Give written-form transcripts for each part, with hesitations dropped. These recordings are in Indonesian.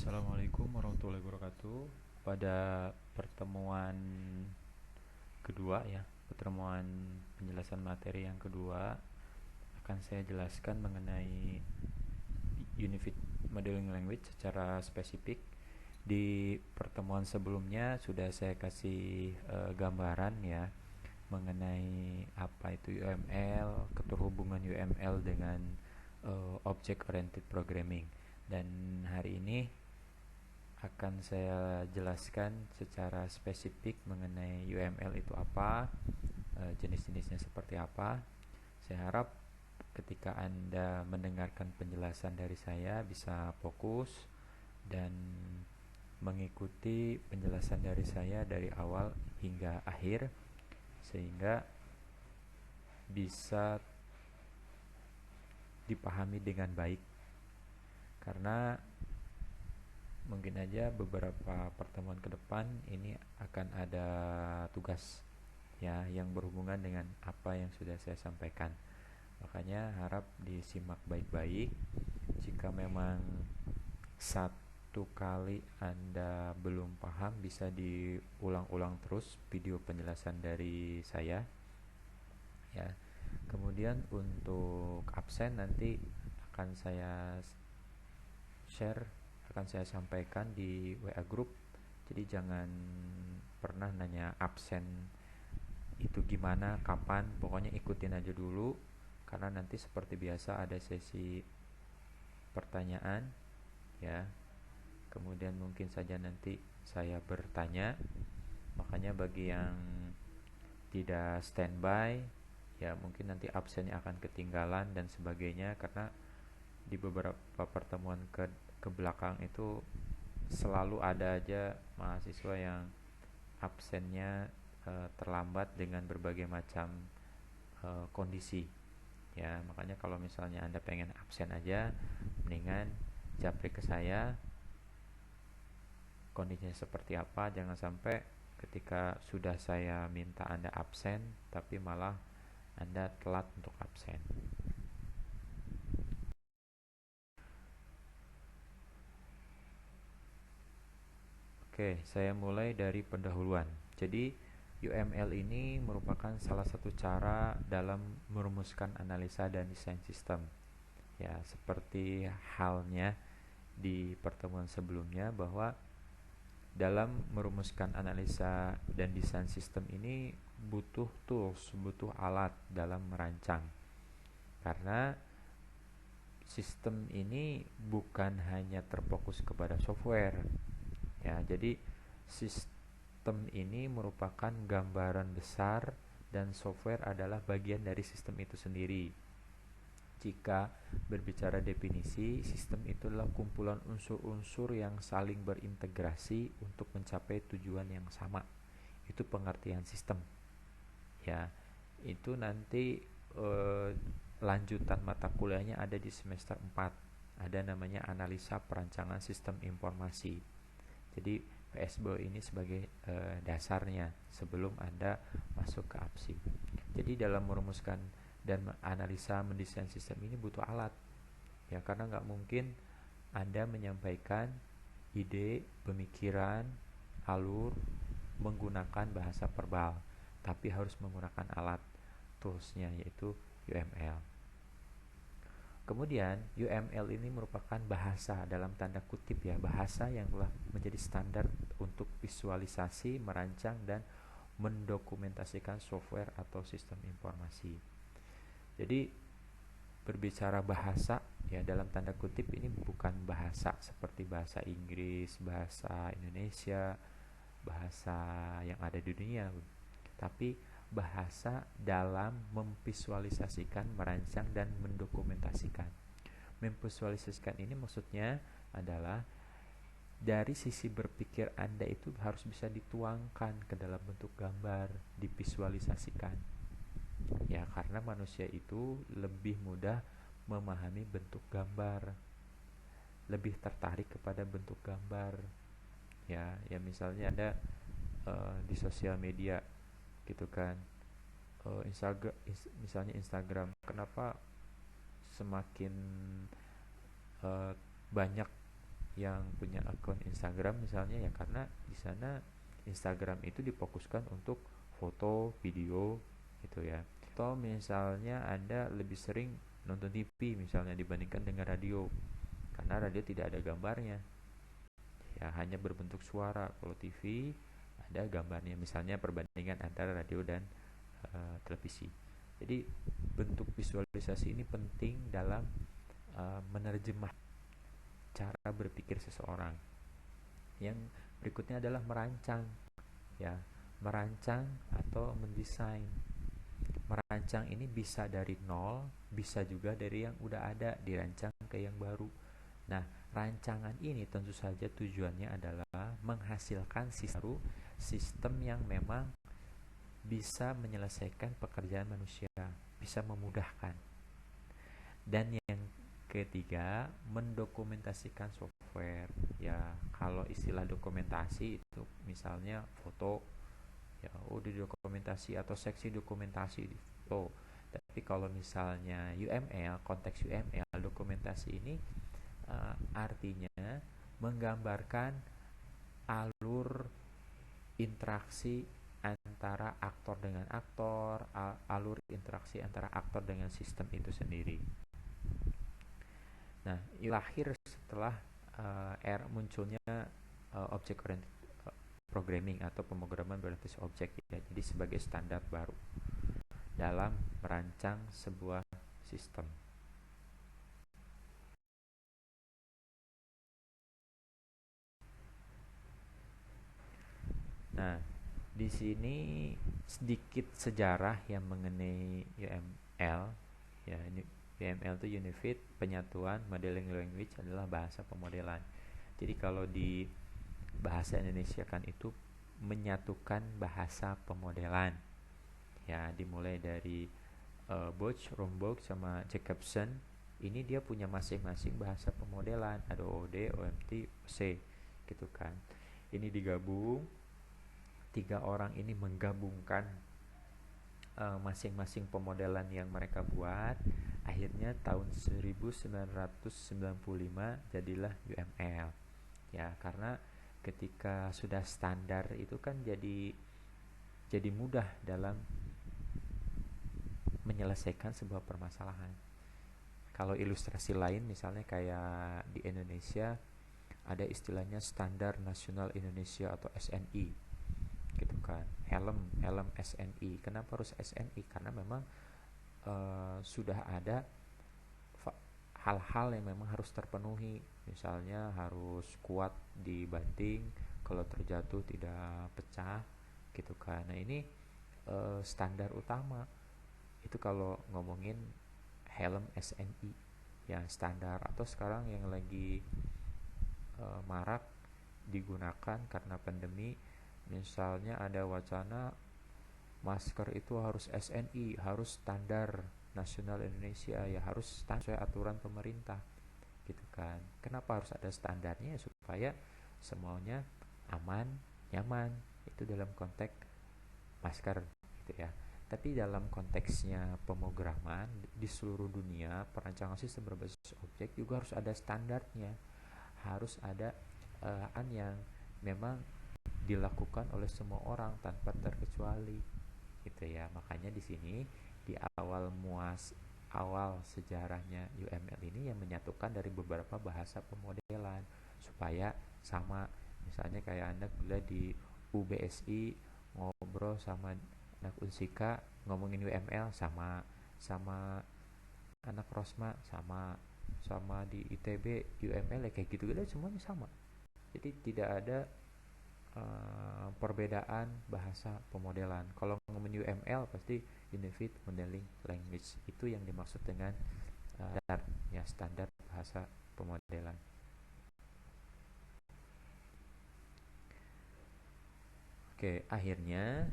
Assalamualaikum warahmatullahi wabarakatuh. Pada pertemuan kedua ya, pertemuan penjelasan materi yang kedua akan saya jelaskan mengenai Unifit Modeling Language secara spesifik. Di pertemuan sebelumnya sudah saya kasih gambaran ya mengenai apa itu UML, keterhubungan UML dengan Object Oriented Programming. Dan hari ini akan saya jelaskan secara spesifik mengenai UML itu apa, jenis-jenisnya seperti apa. Saya harap ketika Anda mendengarkan penjelasan dari saya bisa fokus dan mengikuti penjelasan dari saya dari awal hingga akhir sehingga bisa dipahami dengan baik, karena mungkin aja beberapa pertemuan ke depan ini akan ada tugas ya yang berhubungan dengan apa yang sudah saya sampaikan. Makanya harap disimak baik-baik. Jika memang satu kali Anda belum paham, bisa diulang-ulang terus video penjelasan dari saya ya. Kemudian untuk absen nanti akan saya share, akan saya sampaikan di WA group. Jadi jangan pernah nanya absen itu gimana, kapan, pokoknya ikutin aja dulu, karena nanti seperti biasa ada sesi pertanyaan ya. Kemudian mungkin saja nanti saya bertanya. Makanya bagi yang tidak standby ya mungkin nanti absennya akan ketinggalan dan sebagainya, karena di beberapa pertemuan ke belakang itu selalu ada aja mahasiswa yang absennya terlambat dengan berbagai macam kondisi ya. Makanya kalau misalnya Anda pengen absen aja, mendingan japri ke saya kondisinya seperti apa. Jangan sampai ketika sudah saya minta Anda absen tapi malah Anda telat untuk absen. Oke, saya mulai dari pendahuluan. Jadi, UML ini merupakan salah satu cara dalam merumuskan analisa dan desain sistem. Ya, seperti halnya di pertemuan sebelumnya bahwa dalam merumuskan analisa dan desain sistem ini butuh tools, butuh alat dalam merancang. Karena sistem ini bukan hanya terfokus kepada software. Ya, jadi sistem ini merupakan gambaran besar dan software adalah bagian dari sistem itu sendiri. Jika berbicara definisi, sistem itu adalah kumpulan unsur-unsur yang saling berintegrasi untuk mencapai tujuan yang sama. Itu pengertian sistem. Ya, itu nanti lanjutan mata kuliahnya ada di semester 4. Ada namanya analisa perancangan sistem informasi. Jadi PSBO ini sebagai dasarnya sebelum Anda masuk ke APSI. Jadi dalam merumuskan dan analisa mendesain sistem ini butuh alat ya, karena nggak mungkin Anda menyampaikan ide, pemikiran, alur menggunakan bahasa verbal, tapi harus menggunakan alat toolsnya yaitu UML. Kemudian UML ini merupakan bahasa dalam tanda kutip ya, bahasa yang telah menjadi standar untuk visualisasi, merancang dan mendokumentasikan software atau sistem informasi. Jadi berbicara bahasa ya dalam tanda kutip ini bukan bahasa seperti bahasa Inggris, bahasa Indonesia, bahasa yang ada di dunia, tapi bahasa dalam memvisualisasikan, merancang dan mendokumentasikan. Memvisualisasikan ini maksudnya adalah dari sisi berpikir Anda itu harus bisa dituangkan ke dalam bentuk gambar, divisualisasikan. Ya, karena manusia itu lebih mudah memahami bentuk gambar, lebih tertarik kepada bentuk gambar. Ya, ya misalnya Anda di sosial media gitu kan, misalnya Instagram, kenapa semakin banyak yang punya akun Instagram misalnya, ya karena di sana Instagram itu difokuskan untuk foto, video gitu ya. Atau misalnya Anda lebih sering nonton TV misalnya dibandingkan dengan radio, karena radio tidak ada gambarnya, ya hanya berbentuk suara. Kalau TV ada gambarnya, misalnya perbandingan antara radio dan televisi. Jadi bentuk visualisasi ini penting dalam menerjemah cara berpikir seseorang. Yang berikutnya adalah merancang, ya, merancang atau mendesain. Merancang ini bisa dari nol, bisa juga dari yang udah ada dirancang ke yang baru. Nah, rancangan ini tentu saja tujuannya adalah menghasilkan sistem yang memang bisa menyelesaikan pekerjaan manusia, bisa memudahkan. Dan yang ketiga, mendokumentasikan software. Ya, kalau istilah dokumentasi itu misalnya foto, ya di dokumentasi atau seksi dokumentasi di foto. Tapi kalau misalnya UML, konteks UML, dokumentasi ini artinya menggambarkan alur interaksi antara aktor dengan aktor, alur interaksi antara aktor dengan sistem itu sendiri. Nah, lahir setelah munculnya object oriented programming atau pemrograman berbasis objek, ya. Jadi sebagai standar baru dalam merancang sebuah sistem. Nah, di sini sedikit sejarah yang mengenai UML. Ya, UML itu Unified Penyatuan Modeling Language, adalah bahasa pemodelan. Jadi kalau di bahasa Indonesia kan itu menyatukan bahasa pemodelan. Ya, dimulai dari Boch, Romburg sama Jacobson. Ini dia punya masing-masing bahasa pemodelan, ada OOD, OMT, C gitu kan. Ini digabung, tiga orang ini menggabungkan masing-masing pemodelan yang mereka buat. Akhirnya tahun 1995 jadilah UML. Ya, karena ketika sudah standar itu kan jadi mudah dalam menyelesaikan sebuah permasalahan. Kalau ilustrasi lain misalnya kayak di Indonesia ada istilahnya Standar Nasional Indonesia atau SNI gitu kan. Helm SNI. Kenapa harus SNI? Karena memang sudah ada hal-hal yang memang harus terpenuhi. Misalnya harus kuat di banting, kalau terjatuh tidak pecah gitu kan. Nah, ini standar utama. Itu kalau ngomongin helm SNI ya, standar. Atau sekarang yang lagi marak digunakan karena pandemi, misalnya ada wacana masker itu harus SNI, harus standar nasional Indonesia, ya harus sesuai aturan pemerintah gitu kan. Kenapa harus ada standarnya? Supaya semuanya aman, nyaman, itu dalam konteks masker gitu ya. Tapi dalam konteksnya pemrograman di seluruh dunia, perancangan sistem berbasis objek juga harus ada standarnya, harus ada yang memang dilakukan oleh semua orang tanpa terkecuali gitu ya. Makanya di sini di awal sejarahnya UML ini yang menyatukan dari beberapa bahasa pemodelan supaya sama. Misalnya kayak Anda kuliah di UBSI ngobrol sama anak Unsika ngomongin UML sama anak Rosma sama di ITB UML, ya kayak gitu semuanya sama. Jadi tidak ada perbedaan bahasa pemodelan. Kalau ngomongin UML pasti Unified Modeling Language, itu yang dimaksud dengan standar bahasa pemodelan. Oke, akhirnya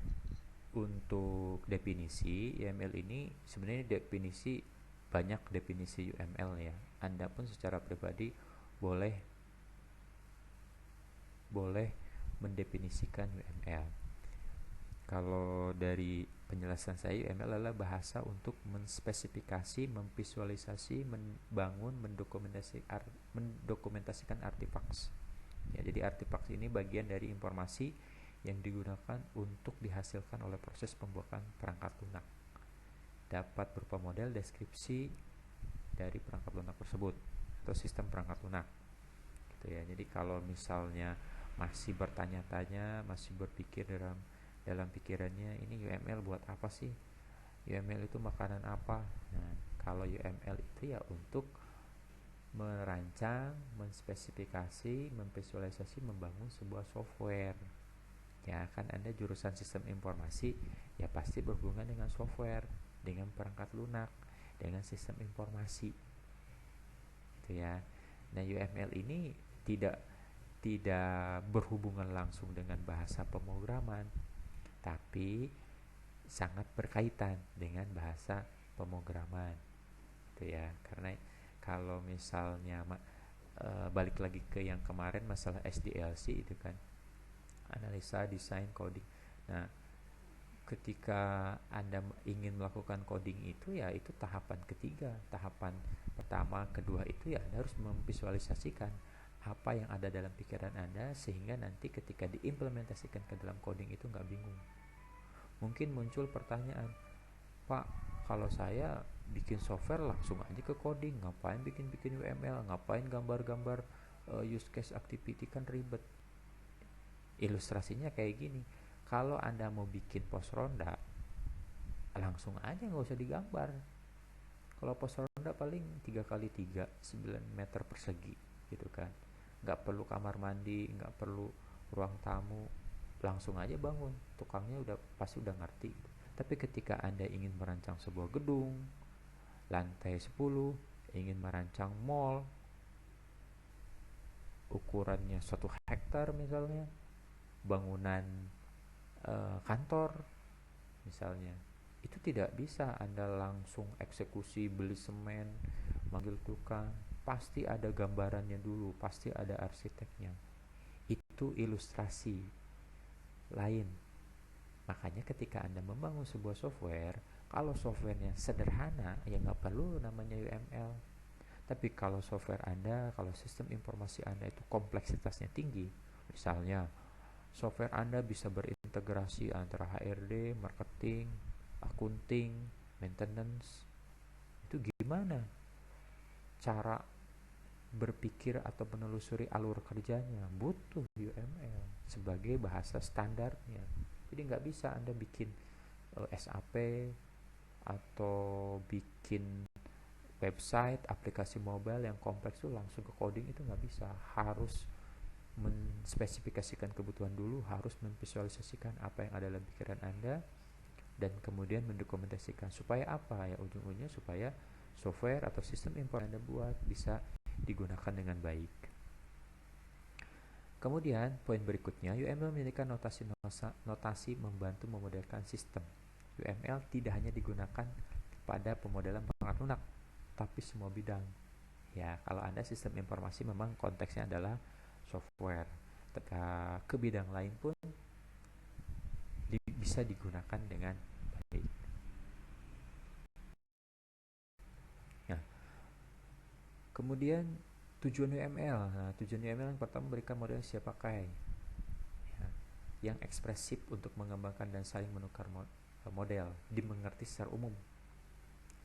untuk definisi UML ini sebenarnya banyak definisi UML ya. Anda pun secara pribadi boleh mendefinisikan UML. Kalau dari Penjelasan saya, UML adalah bahasa untuk menspesifikasi, memvisualisasi, membangun, mendokumentasikan artifaks. Ya, jadi artifaks ini bagian dari informasi yang digunakan untuk dihasilkan oleh proses pembuatan perangkat lunak. Dapat berupa model, deskripsi dari perangkat lunak tersebut atau sistem perangkat lunak. Gitu ya. Jadi kalau misalnya masih bertanya-tanya, masih berpikir dalam pikirannya, ini UML buat apa sih? UML itu makanan apa? Nah, kalau UML itu ya untuk merancang, menspesifikasi, memvisualisasi, membangun sebuah software. Ya kan Anda jurusan sistem informasi, ya pasti berhubungan dengan software, dengan perangkat lunak, dengan sistem informasi. Gitu ya. Nah, UML ini tidak berhubungan langsung dengan bahasa pemrograman, tapi sangat berkaitan dengan bahasa pemrograman. Gitu ya. Karena kalau misalnya balik lagi ke yang kemarin masalah SDLC itu kan, analisa, desain, coding. Nah, ketika Anda ingin melakukan coding itu ya itu tahapan ketiga. Tahapan pertama, kedua itu ya Anda harus memvisualisasikan apa yang ada dalam pikiran Anda sehingga nanti ketika diimplementasikan ke dalam coding itu nggak bingung. Mungkin muncul pertanyaan, Pak, kalau saya bikin software langsung aja ke coding, ngapain bikin UML, ngapain gambar-gambar use case activity, kan ribet. Ilustrasinya kayak gini, kalau Anda mau bikin pos ronda langsung aja, nggak usah digambar. Kalau pos ronda paling 3x3 9 meter persegi gitu kan, nggak perlu kamar mandi, nggak perlu ruang tamu, langsung aja bangun, tukangnya pasti udah ngerti. Tapi ketika Anda ingin merancang sebuah gedung lantai 10, ingin merancang mall ukurannya 1 hektar misalnya, bangunan kantor misalnya, itu tidak bisa Anda langsung eksekusi, beli semen, manggil tukang. Pasti ada gambarannya dulu, pasti ada arsiteknya. Itu ilustrasi lain. Makanya ketika Anda membangun sebuah software, kalau softwarenya sederhana ya nggak perlu namanya UML. Tapi kalau software Anda, kalau sistem informasi Anda itu kompleksitasnya tinggi, misalnya software Anda bisa berintegrasi antara HRD, marketing, accounting, maintenance. Itu gimana cara berpikir atau menelusuri alur kerjanya? Butuh UML sebagai bahasa standarnya. Jadi nggak bisa Anda bikin SAP atau bikin website, aplikasi mobile yang kompleks itu langsung ke coding, itu nggak bisa. Harus menspesifikasikan kebutuhan dulu, harus memvisualisasikan apa yang ada dalam pikiran Anda, dan kemudian mendokumentasikan. Supaya apa? Ya ujung-ujungnya supaya software atau sistem import Anda buat bisa digunakan dengan baik. Kemudian poin berikutnya, UML memiliki notasi membantu memodelkan sistem. UML tidak hanya digunakan pada pemodelan perangkat lunak, tapi semua bidang. Ya, kalau Anda sistem informasi memang konteksnya adalah software. Ke bidang lain pun bisa digunakan dengan baik. Nah, kemudian tujuan UML. Nah, tujuan UML yang pertama memberikan model siap pakai, ya, yang ekspresif untuk mengembangkan dan saling menukar model, dimengerti secara umum.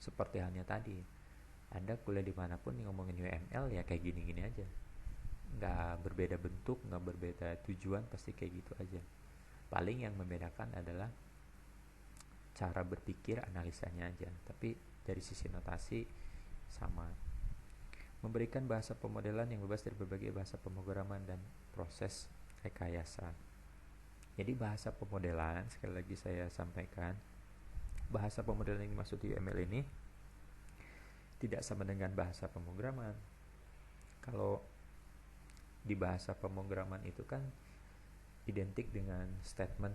Seperti halnya tadi, Anda kuliah dimanapun ngomongin UML ya kayak gini-gini aja, nggak berbeda bentuk, nggak berbeda tujuan, pasti kayak gitu aja. Paling yang membedakan adalah cara berpikir, analisanya aja, tapi dari sisi notasi sama. Memberikan bahasa pemodelan yang bebas dari berbagai bahasa pemrograman dan proses rekayasa. Jadi bahasa pemodelan, sekali lagi saya sampaikan, bahasa pemodelan yang dimaksud di UML ini tidak sama dengan bahasa pemrograman. Kalau di bahasa pemrograman itu kan identik dengan statement,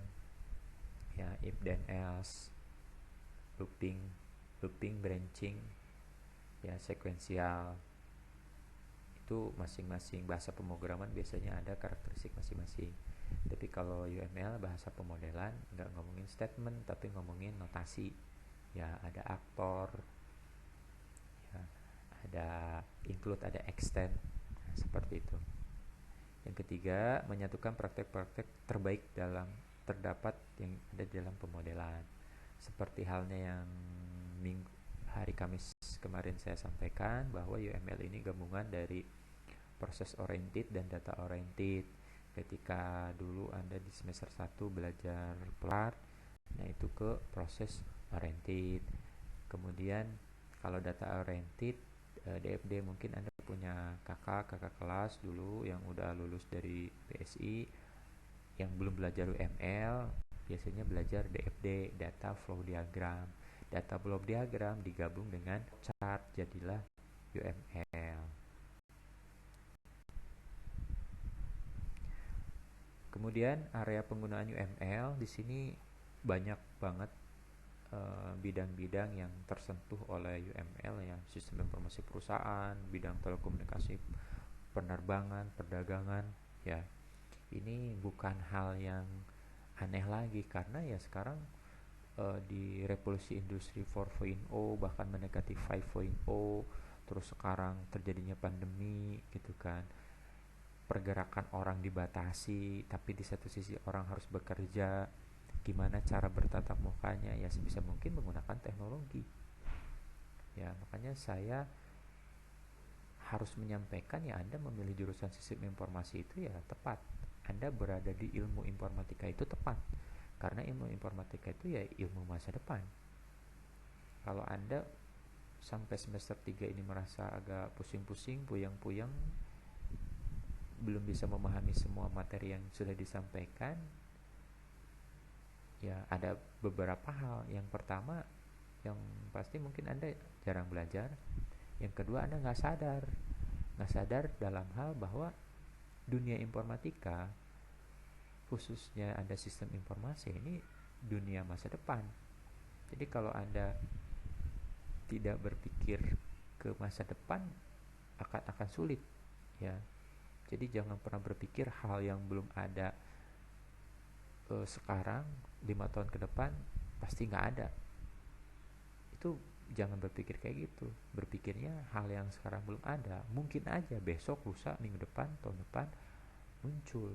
ya, if then else, looping, branching, ya, sekuensial. itu masing-masing bahasa pemrograman biasanya ada karakteristik masing-masing. Tapi kalau UML bahasa pemodelan nggak ngomongin statement tapi ngomongin notasi. Ya ada aktor, ya, ada include, ada extend, nah, seperti itu. Yang ketiga, menyatukan praktek-praktek terbaik dalam terdapat yang ada di dalam pemodelan. Seperti halnya yang hari Kamis kemarin saya sampaikan bahwa UML ini gabungan dari proses oriented dan data oriented. Ketika dulu Anda di semester 1 belajar PLAR, nah itu ke proses oriented. Kemudian kalau data oriented, DFD mungkin Anda punya kakak kelas dulu yang udah lulus dari PSI yang belum belajar UML, biasanya belajar DFD, data flow diagram. Data flow diagram digabung dengan chart, jadilah UML. Kemudian area penggunaan UML di sini banyak banget bidang-bidang yang tersentuh oleh UML, ya, sistem informasi perusahaan, bidang telekomunikasi, penerbangan, perdagangan, ya. Ini bukan hal yang aneh lagi karena ya sekarang di revolusi industri 4.0 bahkan mendekati 5.0, terus sekarang terjadinya pandemi gitu kan, pergerakan orang dibatasi tapi di satu sisi orang harus bekerja, gimana cara bertatap mukanya, ya sebisa mungkin menggunakan teknologi. Ya makanya saya harus menyampaikan ya Anda memilih jurusan sistem informasi itu ya tepat, Anda berada di ilmu informatika itu tepat, karena ilmu informatika itu ya ilmu masa depan. Kalau Anda sampai semester 3 ini merasa agak pusing-pusing, puyeng-puyeng, belum bisa memahami semua materi yang sudah disampaikan, ya ada beberapa hal. Yang pertama, yang pasti mungkin Anda jarang belajar. Yang kedua, Anda nggak sadar dalam hal bahwa dunia informatika, khususnya ada sistem informasi, ini dunia masa depan. Jadi kalau Anda tidak berpikir ke masa depan akan sulit, ya. Jadi jangan pernah berpikir hal yang belum ada sekarang 5 tahun ke depan pasti nggak ada. Itu jangan berpikir kayak gitu. Berpikirnya hal yang sekarang belum ada, mungkin aja besok, lusa, minggu depan, tahun depan muncul.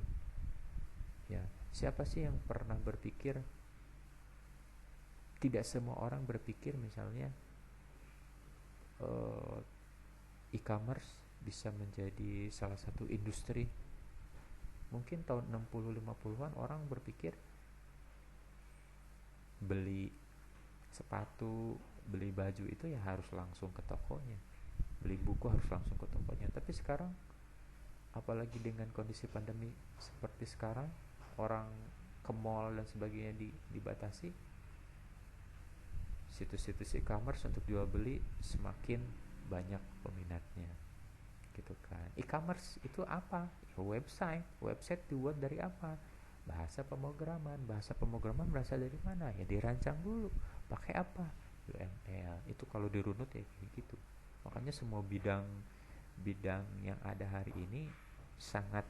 Ya, siapa sih yang pernah berpikir? Tidak semua orang berpikir misalnya e-commerce bisa menjadi salah satu industri. Mungkin tahun 60-50an orang berpikir beli sepatu, beli baju itu ya harus langsung ke tokonya, beli buku harus langsung ke tokonya. Tapi sekarang apalagi dengan kondisi pandemi seperti sekarang, orang ke mall dan sebagainya dibatasi, situs-situs e-commerce untuk jual beli semakin banyak peminatnya gitu kan. E-commerce itu apa? Ya, website dibuat dari apa? Bahasa pemrograman berasal dari mana? Ya dirancang dulu pakai apa? UML. Itu kalau dirunut ya kayak gitu. Makanya semua bidang yang ada hari ini sangat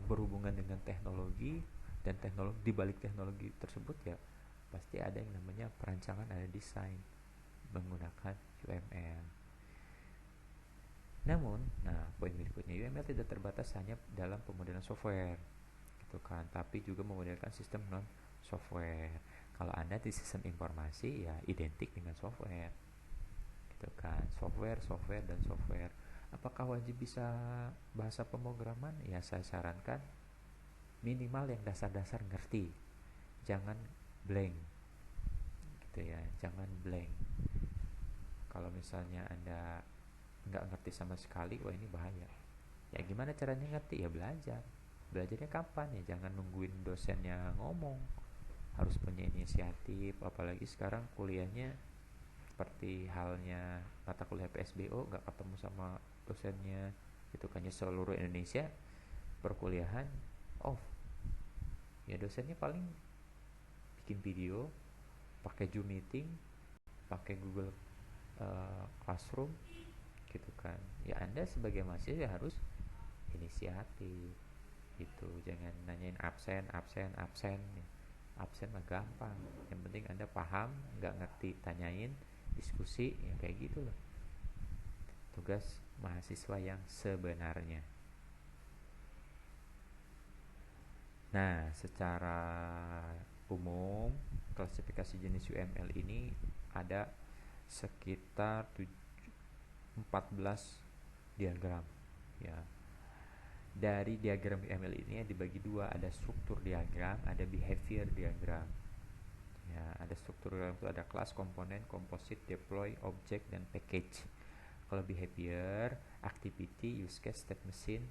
berhubungan dengan teknologi, dan teknologi, di balik teknologi tersebut ya pasti ada yang namanya perancangan, ada desain menggunakan UML. Namun, poin berikutnya, UML tidak terbatas hanya dalam pemodelan software, gitu kan, tapi juga memodelkan sistem non software. Kalau Anda di sistem informasi ya identik dengan software, gitu kan, software dan software. Apakah wajib bisa bahasa pemrograman? Ya saya sarankan minimal yang dasar-dasar ngerti, jangan blank, gitu ya, jangan blank. Kalau misalnya Anda nggak ngerti sama sekali, wah ini bahaya. Ya gimana caranya ngerti? Ya belajarnya kapan? Ya jangan nungguin dosennya ngomong, harus punya inisiatif. Apalagi sekarang kuliahnya seperti halnya mata kuliah PSBO, nggak ketemu sama dosennya, itu kan ya, seluruh Indonesia perkuliahan off, ya dosennya paling bikin video pakai Zoom meeting, pakai Google Classroom, gitu kan. Ya Anda sebagai mahasiswa harus inisiatif gitu, jangan nanyain absen absen absen. Absen mah gampang, yang penting Anda paham, nggak ngerti tanyain, diskusi, ya kayak gitu loh tugas mahasiswa yang sebenarnya. Nah, secara umum klasifikasi jenis UML ini ada sekitar 14 diagram ya. Dari diagram UML ini dibagi dua, ada struktur diagram, ada behavior diagram. Ya, ada struktur diagram itu ada kelas, komponen, komposit, deploy, object, dan package. Kalau behavior, activity, use case, state machine.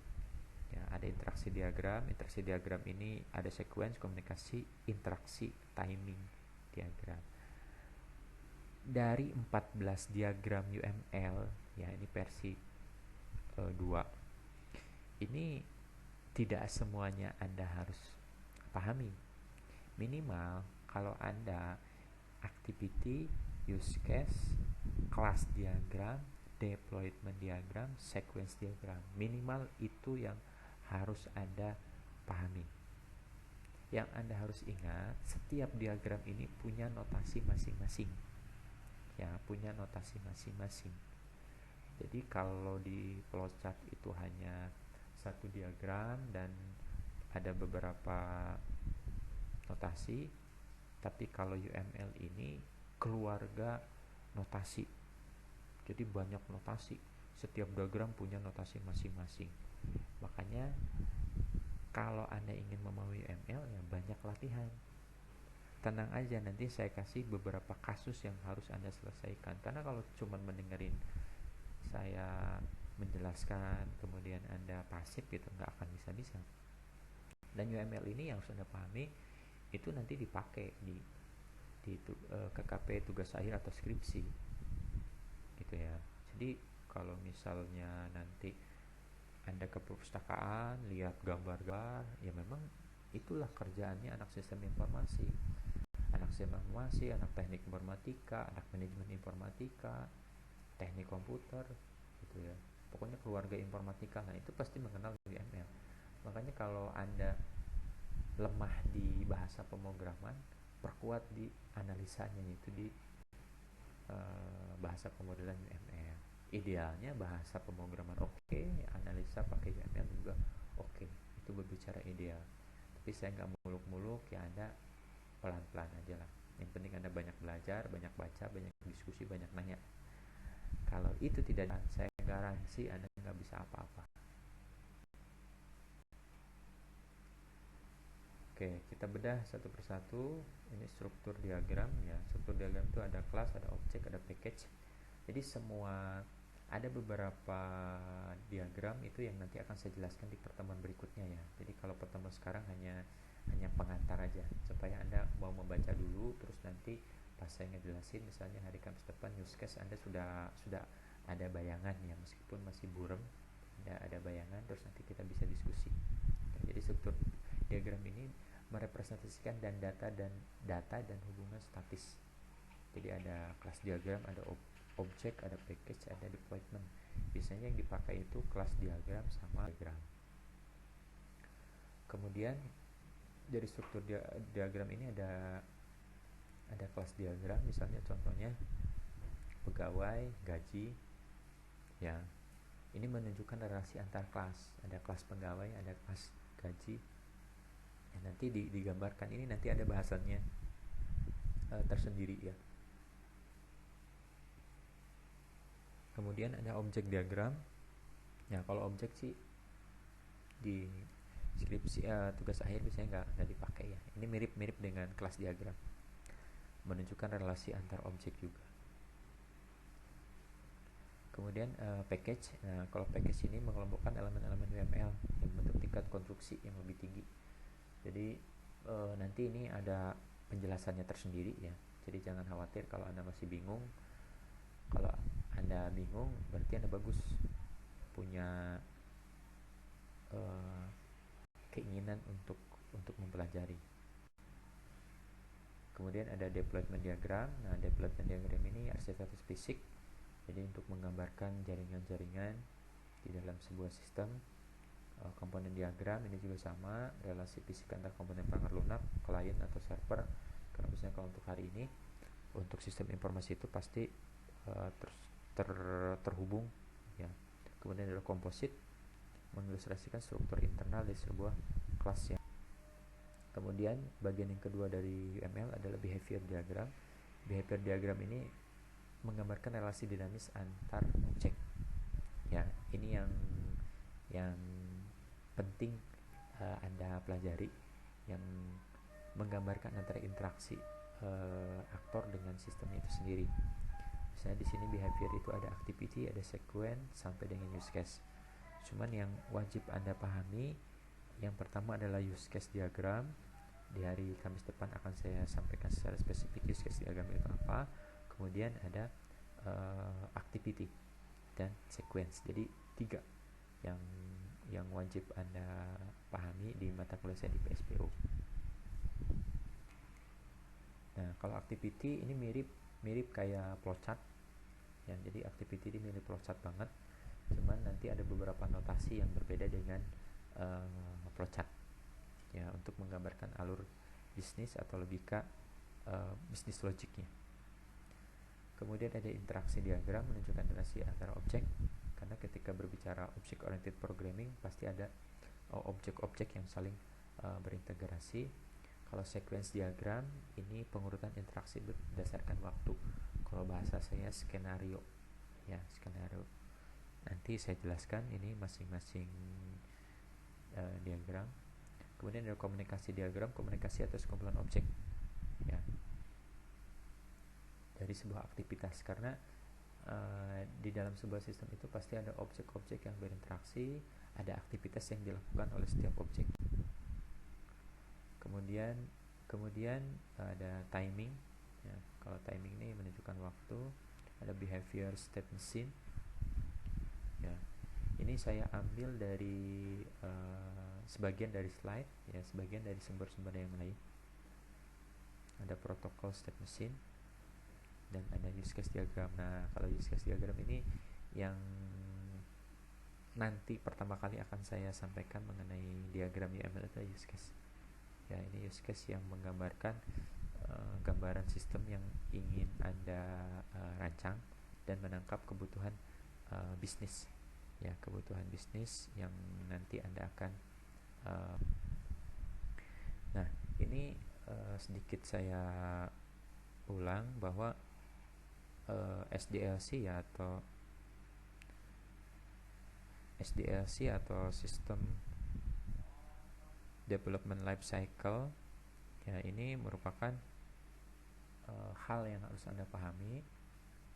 Ya, ada interaksi diagram. Interaksi diagram ini ada sequence, komunikasi, interaksi, timing diagram. Dari 14 diagram UML, ya ini versi 2. Ini tidak semuanya Anda harus pahami. Minimal kalau Anda activity, use case, class diagram, deployment diagram, sequence diagram, minimal itu yang harus Anda pahami. Yang Anda harus ingat, setiap diagram ini punya notasi masing-masing. Ya, punya notasi masing-masing. Jadi kalau di flowchart itu hanya satu diagram dan ada beberapa notasi, tapi kalau UML ini keluarga notasi. Jadi banyak notasi. Setiap diagram punya notasi masing-masing. Makanya kalau Anda ingin memahami UML ya banyak latihan. Tenang aja, nanti saya kasih beberapa kasus yang harus Anda selesaikan. Karena kalau cuma mendengarin saya menjelaskan kemudian Anda pasif gitu, nggak akan bisa-bisa. Dan UML ini yang harus Anda pahami itu nanti dipakai di KKP tugas akhir atau skripsi gitu ya. Jadi kalau misalnya nanti Anda ke perpustakaan lihat gambar-gambar, ya memang itulah kerjaannya anak sistem informasi, anak teknik informatika, anak manajemen informatika, teknik komputer gitu ya. Pokoknya keluarga informatika, nah itu pasti mengenal UML. Makanya kalau Anda lemah di bahasa pemrograman, perkuat di analisanya, itu di bahasa pemodelan UML. Idealnya bahasa pemrograman oke, analisa pakai UML juga oke. Itu berbicara ideal. Tapi saya nggak muluk-muluk, ya Anda pelan-pelan aja lah. Yang penting Anda banyak belajar, banyak baca, banyak diskusi, banyak nanya. Kalau itu tidak, saya garansi Anda nggak bisa apa-apa. Oke, kita bedah satu persatu. Ini struktur diagram ya. Struktur diagram itu ada kelas, ada objek, ada package. Jadi semua ada beberapa diagram itu yang nanti akan saya jelaskan di pertemuan berikutnya ya. Jadi kalau pertemuan sekarang hanya pengantar aja supaya Anda mau membaca dulu, terus nanti pas saya ngejelasin misalnya hari Kamis depan use case Anda sudah ada bayangan ya, meskipun masih buram, ada bayangan, terus nanti kita bisa diskusi. Jadi struktur diagram ini merepresentasikan data dan hubungan statis. Jadi ada kelas diagram, ada objek, ada package, ada deployment. Biasanya yang dipakai itu kelas diagram sama diagram. Kemudian dari struktur diagram ini ada kelas diagram, misalnya contohnya pegawai, gaji ya. Ini menunjukkan relasi antar kelas. Ada kelas pegawai, ada kelas gaji. Ya, nanti digambarkan, ini nanti ada bahasannya tersendiri ya. Kemudian ada objek diagram. Ya kalau objek sih di skripsi tugas akhir biasanya nggak dipakai ya. Ini mirip-mirip dengan kelas diagram, menunjukkan relasi antar objek juga. Kemudian package. Nah kalau package ini mengelompokkan elemen-elemen UML yang bentuk tingkat konstruksi yang lebih tinggi. Jadi nanti ini ada penjelasannya tersendiri ya. Jadi jangan khawatir kalau Anda masih bingung. Kalau Anda bingung berarti Anda bagus punya keinginan untuk mempelajari. Kemudian ada deployment diagram. Nah deployment diagram ini arsitektur fisik. Jadi untuk menggambarkan jaringan-jaringan di dalam sebuah sistem, komponen diagram ini juga sama, relasi fisik antar komponen perangkat lunak, klien atau server. Karena misalnya kalau untuk hari ini, untuk sistem informasi itu pasti terhubung ya. Kemudian ada komposit, mengilustrasikan struktur internal dari sebuah kelas ya. Kemudian bagian yang kedua dari UML adalah behavior diagram. Behavior diagram ini menggambarkan relasi dinamis antar objek. Ya, ini yang penting Anda pelajari, yang menggambarkan antara interaksi aktor dengan sistemnya itu sendiri. Misalnya di sini behavior itu ada activity, ada sequence sampai dengan use case. Cuman yang wajib Anda pahami, yang pertama adalah use case diagram. Di hari Kamis depan akan saya sampaikan secara spesifik use case diagram itu apa. Kemudian ada activity dan sequence. Jadi 3 yang wajib Anda pahami di mata kuliah saya di PSPO. Nah, kalau activity ini mirip kayak flowchart ya. Jadi activity ini mirip flowchart banget. Cuman nanti ada beberapa notasi yang berbeda dengan flowchart ya, untuk menggambarkan alur bisnis atau logika bisnis logiknya. Kemudian ada interaksi diagram, menunjukkan relasi antara objek, karena ketika berbicara object oriented programming pasti ada objek-objek yang saling berintegrasi. Kalau sequence diagram ini pengurutan interaksi berdasarkan waktu. Kalau bahasa saya skenario ya, skenario. Nanti saya jelaskan ini masing-masing diagram. Kemudian ada komunikasi diagram, komunikasi atas kumpulan objek ya, dari sebuah aktivitas. Karena di dalam sebuah sistem itu pasti ada objek-objek yang berinteraksi, ada aktivitas yang dilakukan oleh setiap objek. Kemudian ada timing ya. Kalau timing ini menunjukkan waktu. Ada behavior state machine ya. Ini saya ambil dari sebagian dari slide ya, sebagian dari sumber-sumber yang lain. Ada protokol state machine dan ada use case diagram. Nah, kalau use case diagram ini yang nanti pertama kali akan saya sampaikan mengenai diagram UML itu use case. Ya, ini use case yang menggambarkan gambaran sistem yang ingin Anda rancang dan menangkap kebutuhan bisnis. Ya, kebutuhan bisnis yang nanti Anda akan nah, ini sedikit saya ulang bahwa SDLC ya, atau SDLC atau System Development Life Cycle ya, ini merupakan hal yang harus Anda pahami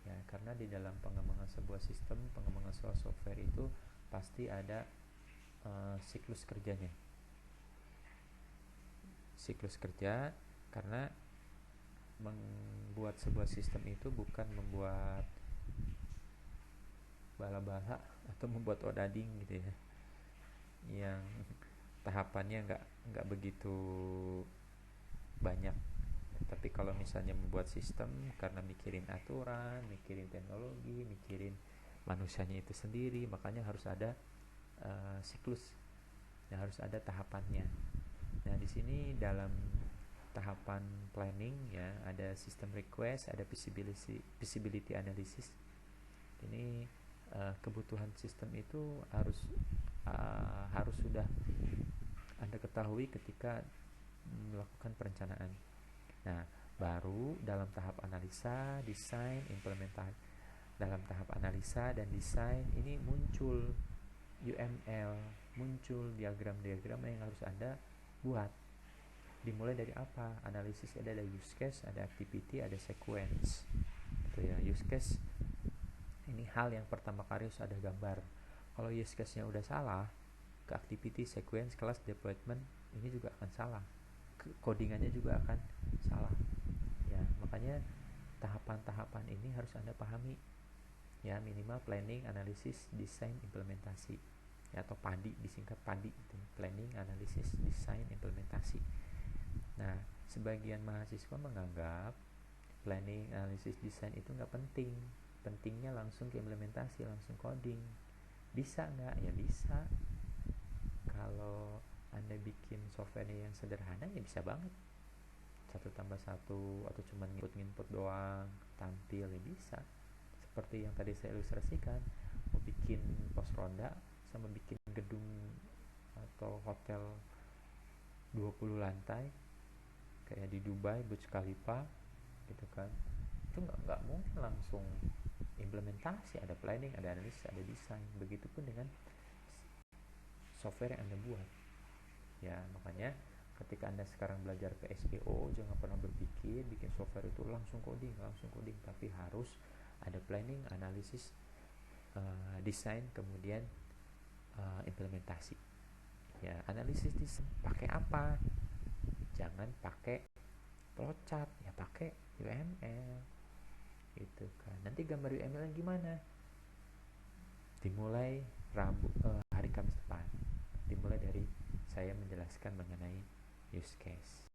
ya, karena di dalam pengembangan sebuah sistem, pengembangan sebuah software itu pasti ada siklus kerjanya. Siklus kerja, karena membuat sebuah sistem itu bukan membuat bala-bala atau membuat odading gitu ya, yang tahapannya nggak begitu banyak. Tapi kalau misalnya membuat sistem, karena mikirin aturan, mikirin teknologi, mikirin manusianya itu sendiri, makanya harus ada siklus, ya, harus ada tahapannya. Nah, di sini dalam tahapan planning ya, ada system request, ada feasibility analysis. Ini kebutuhan sistem itu harus sudah Anda ketahui ketika melakukan perencanaan. Nah, baru dalam tahap analisa, desain, implementasi. Dalam tahap analisa dan desain ini muncul UML, muncul diagram-diagram yang harus Anda buat. Dimulai dari apa? Analisis ada use case, ada activity, ada sequence. Itu ya, use case ini hal yang pertama kali harus ada gambar. Kalau use case-nya udah salah, ke activity, sequence, class, deployment ini juga akan salah. Codingannya juga akan salah. Ya, makanya tahapan-tahapan ini harus Anda pahami. Ya, minimal planning, analisis, desain, implementasi. Ya, atau PADI, disingkat PADI itu. Planning, analisis, desain, implementasi. Nah, sebagian mahasiswa menganggap planning, analisis, desain itu nggak penting. pentingnya langsung ke implementasi, langsung coding. Bisa nggak? Ya bisa. Kalau Anda bikin software yang sederhana ya bisa banget, 1+1 atau cuma input doang tampil ya bisa. Seperti yang tadi saya ilustrasikan, mau bikin pos ronda sama bikin gedung atau hotel 20 lantai kayak di Dubai, Burj Khalifa gitu kan, itu nggak mungkin langsung implementasi, ada planning, ada analis, ada desain. Begitupun dengan software yang Anda buat ya. Makanya ketika Anda sekarang belajar ke SPO, jangan pernah berpikir bikin software itu langsung coding, tapi harus ada planning, analisis, desain, kemudian implementasi ya. Analisis desain pakai apa? Jangan pakai flowchart ya, pakai UML gitu kan. Nanti gambar UML gimana? Dimulai hari Kamis depan, dimulai dari saya menjelaskan mengenai use case.